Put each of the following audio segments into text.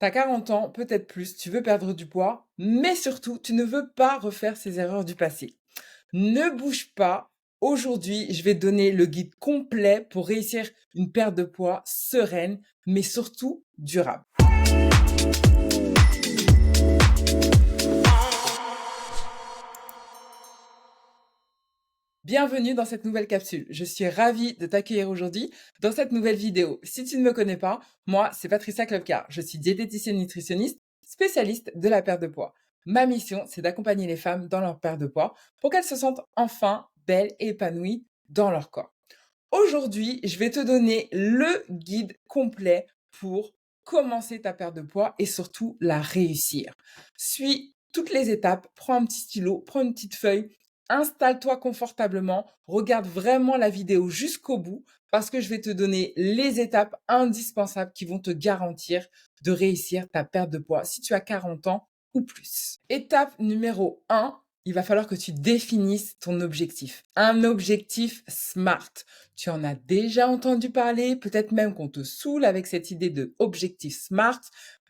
T'as 40 ans, peut-être plus, tu veux perdre du poids, mais surtout, tu ne veux pas refaire ces erreurs du passé. Ne bouge pas. Aujourd'hui, je vais te donner le guide complet pour réussir une perte de poids sereine, mais surtout durable. Bienvenue dans cette nouvelle capsule. Je suis ravie de t'accueillir aujourd'hui dans cette nouvelle vidéo. Si tu ne me connais pas, moi, c'est Patricia Klopka. Je suis diététicienne nutritionniste, spécialiste de la perte de poids. Ma mission, c'est d'accompagner les femmes dans leur perte de poids pour qu'elles se sentent enfin belles et épanouies dans leur corps. Aujourd'hui, je vais te donner le guide complet pour commencer ta perte de poids et surtout la réussir. Suis toutes les étapes, prends un petit stylo, prends une petite feuille, installe-toi confortablement, regarde vraiment la vidéo jusqu'au bout parce que je vais te donner les étapes indispensables qui vont te garantir de réussir ta perte de poids si tu as 40 ans ou plus. Étape numéro 1, il va falloir que tu définisses ton objectif. Un objectif SMART. Tu en as déjà entendu parler, peut-être même qu'on te saoule avec cette idée de objectif SMART,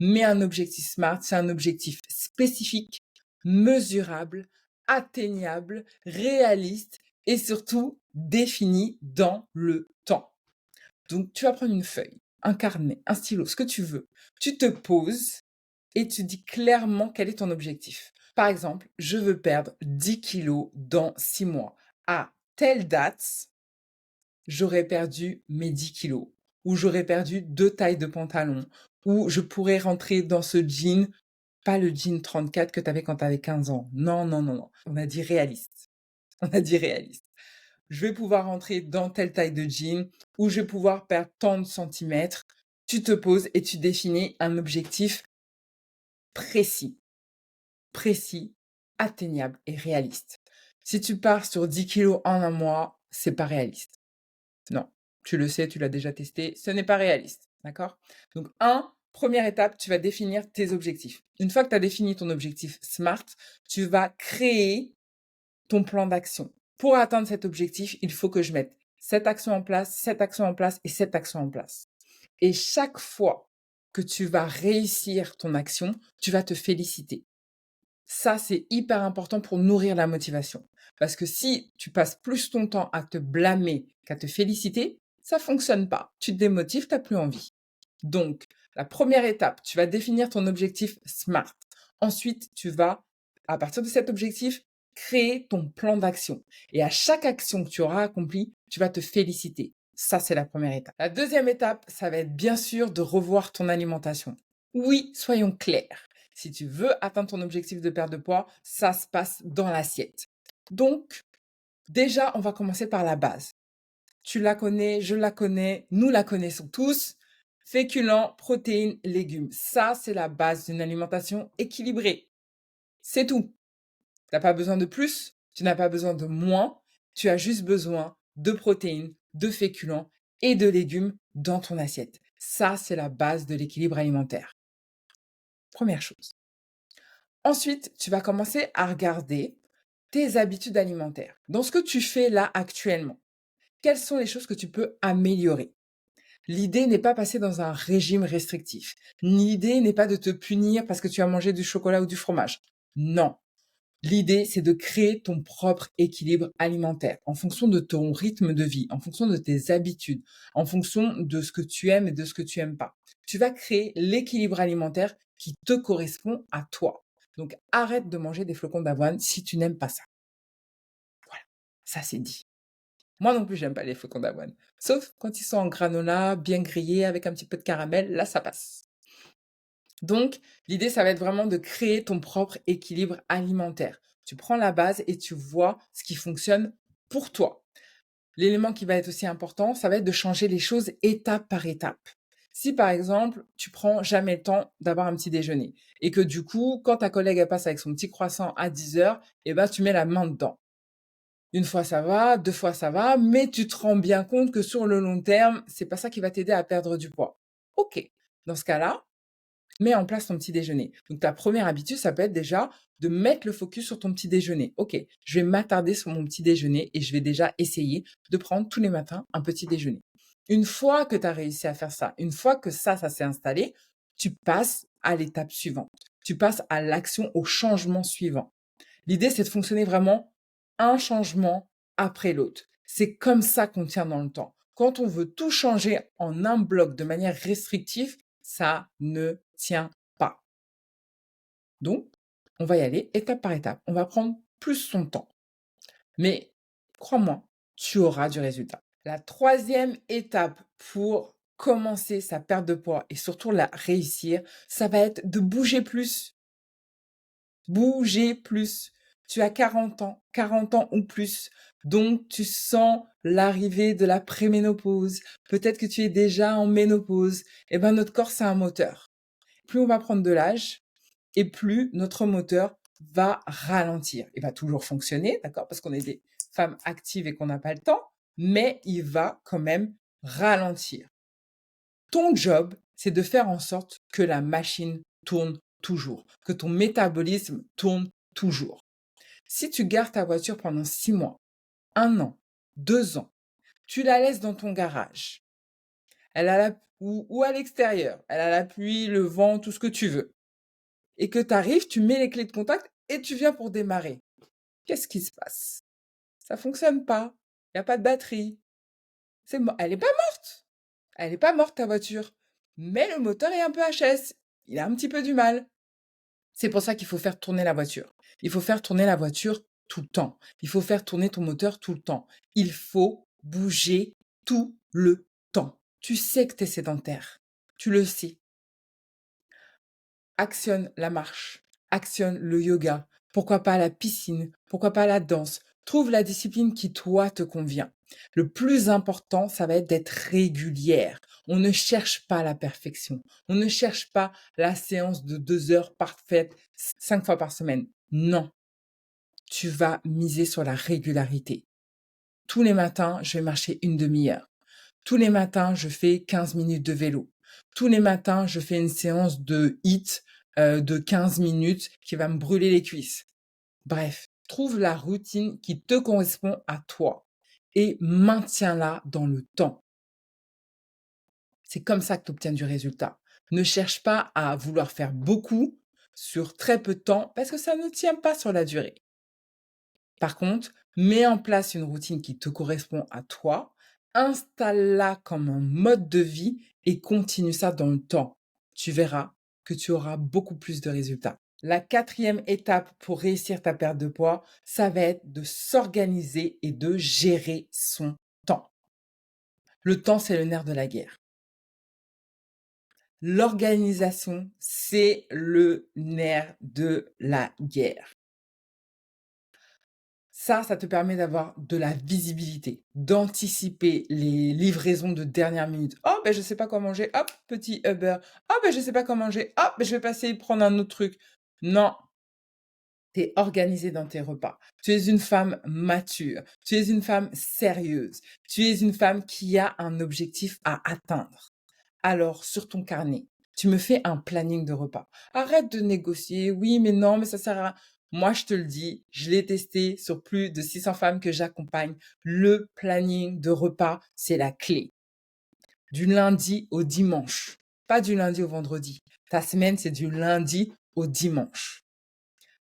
mais un objectif SMART, c'est un objectif spécifique, mesurable, atteignable, réaliste et surtout défini dans le temps. Donc, tu vas prendre une feuille, un carnet, un stylo, ce que tu veux. Tu te poses et tu dis clairement quel est ton objectif. Par exemple, je veux perdre 10 kilos dans 6 mois. À telle date, j'aurais perdu mes 10 kilos. Ou j'aurais perdu 2 tailles de pantalon. Ou je pourrais rentrer dans ce jean, pas le jean 34 que tu avais quand tu avais 15 ans. Non, non, non, non. On a dit réaliste. On a dit réaliste. Je vais pouvoir rentrer dans telle taille de jean, ou je vais pouvoir perdre tant de centimètres. Tu te poses et tu définis un objectif précis, atteignable et réaliste. Si tu pars sur 10 kilos en un mois, c'est pas réaliste. Non, tu le sais, tu l'as déjà testé, ce n'est pas réaliste, d'accord? Donc, première étape, tu vas définir tes objectifs. Une fois que tu as défini ton objectif SMART, tu vas créer ton plan d'action. Pour atteindre cet objectif, il faut que je mette cette action en place, cette action en place et cette action en place. Et chaque fois que tu vas réussir ton action, tu vas te féliciter. Ça, c'est hyper important pour nourrir la motivation. Parce que si tu passes plus ton temps à te blâmer qu'à te féliciter, ça fonctionne pas. Tu te démotives, tu n'as plus envie. Donc, la première étape, tu vas définir ton objectif SMART. Ensuite, tu vas, à partir de cet objectif, créer ton plan d'action. Et à chaque action que tu auras accomplie, tu vas te féliciter. Ça, c'est la première étape. La deuxième étape, ça va être bien sûr de revoir ton alimentation. Oui, soyons clairs. Si tu veux atteindre ton objectif de perte de poids, ça se passe dans l'assiette. Donc, déjà, on va commencer par la base. Tu la connais, je la connais, nous la connaissons tous. Féculents, protéines, légumes. Ça, c'est la base d'une alimentation équilibrée. C'est tout. Tu n'as pas besoin de plus, tu n'as pas besoin de moins. Tu as juste besoin de protéines, de féculents et de légumes dans ton assiette. Ça, c'est la base de l'équilibre alimentaire. Première chose. Ensuite, tu vas commencer à regarder tes habitudes alimentaires. Dans ce que tu fais là actuellement, quelles sont les choses que tu peux améliorer? L'idée n'est pas passer dans un régime restrictif. L'idée n'est pas de te punir parce que tu as mangé du chocolat ou du fromage. Non. L'idée, c'est de créer ton propre équilibre alimentaire en fonction de ton rythme de vie, en fonction de tes habitudes, en fonction de ce que tu aimes et de ce que tu aimes pas. Tu vas créer l'équilibre alimentaire qui te correspond à toi. Donc, arrête de manger des flocons d'avoine si tu n'aimes pas ça. Voilà, ça c'est dit. Moi non plus, j'aime pas les flocons d'avoine. Sauf quand ils sont en granola, bien grillés, avec un petit peu de caramel, là ça passe. Donc, l'idée, ça va être vraiment de créer ton propre équilibre alimentaire. Tu prends la base et tu vois ce qui fonctionne pour toi. L'élément qui va être aussi important, ça va être de changer les choses étape par étape. Si par exemple, tu prends jamais le temps d'avoir un petit déjeuner et que du coup, quand ta collègue elle passe avec son petit croissant à 10 heures, eh ben, tu mets la main dedans. Une fois ça va, deux fois ça va, mais tu te rends bien compte que sur le long terme, c'est pas ça qui va t'aider à perdre du poids. Ok. Dans ce cas-là, mets en place ton petit déjeuner. Donc, ta première habitude, ça peut être déjà de mettre le focus sur ton petit déjeuner. Ok, je vais m'attarder sur mon petit déjeuner et je vais déjà essayer de prendre tous les matins un petit déjeuner. Une fois que tu as réussi à faire ça, une fois que ça s'est installé, tu passes à l'étape suivante. Tu passes à l'action, au changement suivant. L'idée, c'est de fonctionner vraiment un changement après l'autre. C'est comme ça qu'on tient dans le temps. Quand on veut tout changer en un bloc de manière restrictive, ça ne tient pas. Donc, on va y aller étape par étape. On va prendre plus son temps. Mais crois-moi, tu auras du résultat. La troisième étape pour commencer sa perte de poids et surtout la réussir, ça va être de bouger plus. Bouger plus. Tu as 40 ans ou plus. Donc, tu sens l'arrivée de la préménopause. Peut-être que tu es déjà en ménopause. Eh ben, notre corps, c'est un moteur. Plus on va prendre de l'âge, et plus notre moteur va ralentir. Il va toujours fonctionner, d'accord, parce qu'on est des femmes actives et qu'on n'a pas le temps, mais il va quand même ralentir. Ton job, c'est de faire en sorte que la machine tourne toujours, que ton métabolisme tourne toujours. Si tu gardes ta voiture pendant 6 mois, 1 an, 2 ans, tu la laisses dans ton garage, elle a ou à l'extérieur, elle a la pluie, le vent, tout ce que tu veux, et que tu arrives, tu mets les clés de contact et tu viens pour démarrer. Qu'est-ce qui se passe? Ça fonctionne pas. Il y a pas de batterie. Elle est pas morte. Elle est pas morte, ta voiture. Mais le moteur est un peu HS. Il a un petit peu du mal. C'est pour ça qu'il faut faire tourner la voiture. Il faut faire tourner la voiture tout le temps. Il faut faire tourner ton moteur tout le temps. Il faut bouger tout le temps. Tu sais que tu es sédentaire. Tu le sais. Actionne la marche, actionne le yoga, pourquoi pas la piscine, pourquoi pas la danse. Trouve la discipline qui, toi, te convient. Le plus important, ça va être d'être régulière. On ne cherche pas la perfection. On ne cherche pas la séance de 2 heures parfaite 5 fois par semaine. Non, tu vas miser sur la régularité. Tous les matins, je vais marcher une demi-heure. Tous les matins, je fais 15 minutes de vélo. Tous les matins, je fais une séance de HIIT de 15 minutes qui va me brûler les cuisses. Bref, trouve la routine qui te correspond à toi et maintiens-la dans le temps. C'est comme ça que tu obtiens du résultat. Ne cherche pas à vouloir faire beaucoup sur très peu de temps parce que ça ne tient pas sur la durée. Par contre, mets en place une routine qui te correspond à toi, installe-la comme un mode de vie et continue ça dans le temps. Tu verras que tu auras beaucoup plus de résultats. La quatrième étape pour réussir ta perte de poids, ça va être de s'organiser et de gérer son temps. Le temps, c'est le nerf de la guerre. L'organisation, c'est le nerf de la guerre. Ça te permet d'avoir de la visibilité, d'anticiper les livraisons de dernière minute. Oh, ben je sais pas quoi manger. Hop, petit Uber. Oh, ben je sais pas quoi manger. Hop, ben je vais passer prendre un autre truc. Non, tu es organisé dans tes repas. Tu es une femme mature. Tu es une femme sérieuse. Tu es une femme qui a un objectif à atteindre. Alors, sur ton carnet, tu me fais un planning de repas. Arrête de négocier. Oui, mais non, mais ça sert à rien. Moi, je te le dis, je l'ai testé sur plus de 600 femmes que j'accompagne. Le planning de repas, c'est la clé. Du lundi au dimanche, pas du lundi au vendredi. Ta semaine, c'est du lundi au dimanche.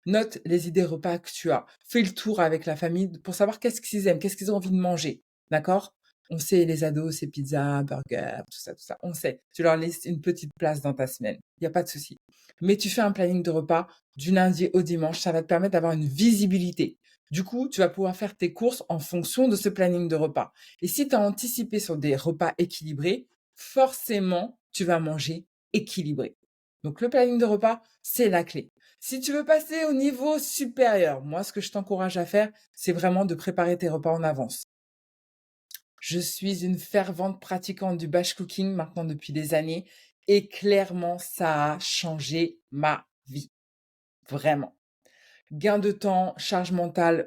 Note les idées repas que tu as. Fais le tour avec la famille pour savoir qu'est-ce qu'ils aiment, qu'est-ce qu'ils ont envie de manger. D'accord? On sait, les ados, c'est pizza, burger, tout ça, tout ça. On sait. Tu leur laisses une petite place dans ta semaine. Il n'y a pas de souci. Mais tu fais un planning de repas du lundi au dimanche. Ça va te permettre d'avoir une visibilité. Du coup, tu vas pouvoir faire tes courses en fonction de ce planning de repas. Et si tu as anticipé sur des repas équilibrés, forcément, tu vas manger équilibré. Donc, le planning de repas, c'est la clé. Si tu veux passer au niveau supérieur, moi, ce que je t'encourage à faire, c'est vraiment de préparer tes repas en avance. Je suis une fervente pratiquante du batch cooking maintenant depuis des années et clairement, ça a changé ma vie. Vraiment. Gain de temps, charge mentale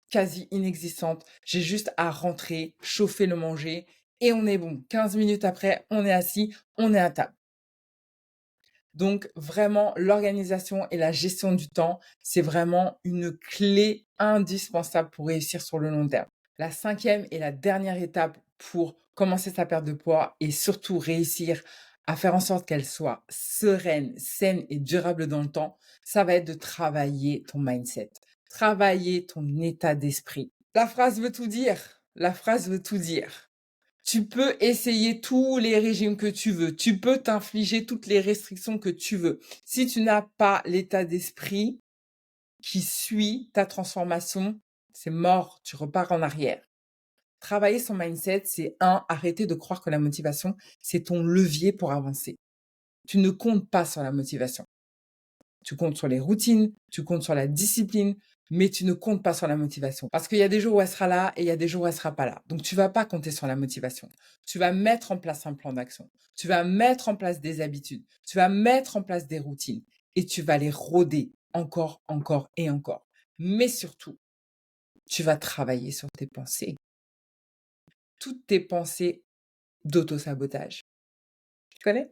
quasi inexistante. J'ai juste à rentrer, chauffer le manger et on est bon. 15 minutes après, on est assis, on est à table. Donc vraiment, l'organisation et la gestion du temps, c'est vraiment une clé indispensable pour réussir sur le long terme. La cinquième et la dernière étape pour commencer sa perte de poids et surtout réussir à faire en sorte qu'elle soit sereine, saine et durable dans le temps, ça va être de travailler ton mindset, travailler ton état d'esprit. La phrase veut tout dire. La phrase veut tout dire. Tu peux essayer tous les régimes que tu veux. Tu peux t'infliger toutes les restrictions que tu veux. Si tu n'as pas l'état d'esprit qui suit ta transformation, c'est mort. Tu repars en arrière. Travailler son mindset, c'est arrêter de croire que la motivation, c'est ton levier pour avancer. Tu ne comptes pas sur la motivation. Tu comptes sur les routines, tu comptes sur la discipline, mais tu ne comptes pas sur la motivation. Parce qu'il y a des jours où elle sera là et il y a des jours où elle sera pas là. Donc, tu vas pas compter sur la motivation. Tu vas mettre en place un plan d'action. Tu vas mettre en place des habitudes. Tu vas mettre en place des routines et tu vas les rôder encore, encore et encore. Mais surtout, tu vas travailler sur tes pensées. Toutes tes pensées d'auto-sabotage. Tu connais?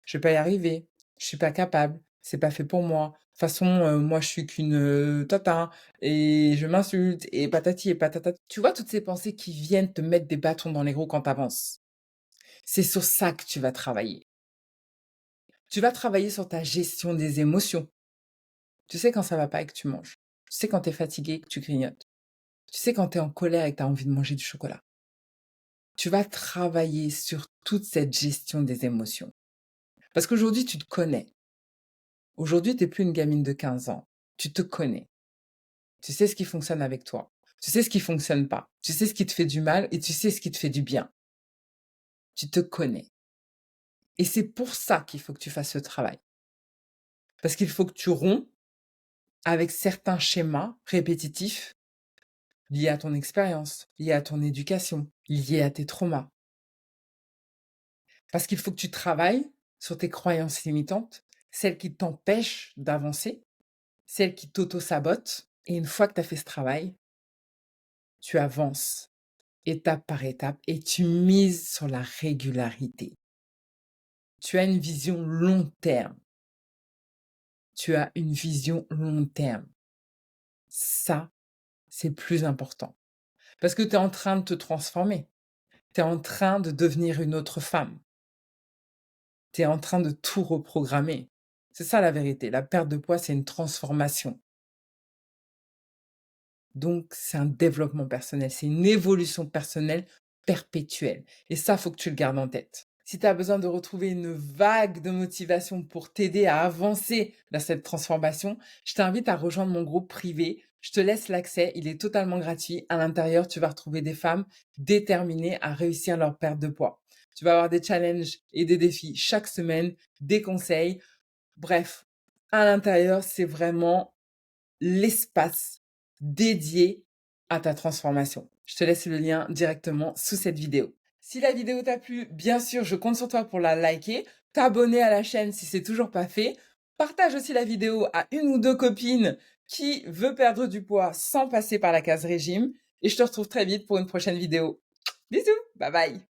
Je vais pas y arriver. Je suis pas capable. C'est pas fait pour moi. De toute façon, moi, je suis qu'une tata et je m'insulte et patati et patata. Tu vois toutes ces pensées qui viennent te mettre des bâtons dans les roues quand t'avances. C'est sur ça que tu vas travailler. Tu vas travailler sur ta gestion des émotions. Tu sais quand ça va pas et que tu manges. Tu sais quand t'es fatigué et que tu grignotes. Tu sais quand t'es en colère et que t'as envie de manger du chocolat. Tu vas travailler sur toute cette gestion des émotions. Parce qu'aujourd'hui, tu te connais. Aujourd'hui, t'es plus une gamine de 15 ans. Tu te connais. Tu sais ce qui fonctionne avec toi. Tu sais ce qui fonctionne pas. Tu sais ce qui te fait du mal et tu sais ce qui te fait du bien. Tu te connais. Et c'est pour ça qu'il faut que tu fasses ce travail. Parce qu'il faut que tu romps avec certains schémas répétitifs liés à ton expérience, liés à ton éducation, liés à tes traumas. Parce qu'il faut que tu travailles sur tes croyances limitantes, celles qui t'empêchent d'avancer, celles qui t'auto-sabotent. Et une fois que tu as fait ce travail, tu avances étape par étape et tu mises sur la régularité. Tu as une vision long terme. Tu as une vision long terme. Ça, c'est plus important. Parce que tu es en train de te transformer. Tu es en train de devenir une autre femme. Tu es en train de tout reprogrammer. C'est ça la vérité. La perte de poids, c'est une transformation. Donc, c'est un développement personnel. C'est une évolution personnelle perpétuelle. Et ça, faut que tu le gardes en tête. Si tu as besoin de retrouver une vague de motivation pour t'aider à avancer dans cette transformation, je t'invite à rejoindre mon groupe privé. Je te laisse l'accès, il est totalement gratuit. À l'intérieur, tu vas retrouver des femmes déterminées à réussir leur perte de poids. Tu vas avoir des challenges et des défis chaque semaine, des conseils. Bref, à l'intérieur, c'est vraiment l'espace dédié à ta transformation. Je te laisse le lien directement sous cette vidéo. Si la vidéo t'a plu, bien sûr, je compte sur toi pour la liker, t'abonner à la chaîne si c'est toujours pas fait. Partage aussi la vidéo à une ou deux copines qui veut perdre du poids sans passer par la case régime. Et je te retrouve très vite pour une prochaine vidéo. Bisous, bye bye.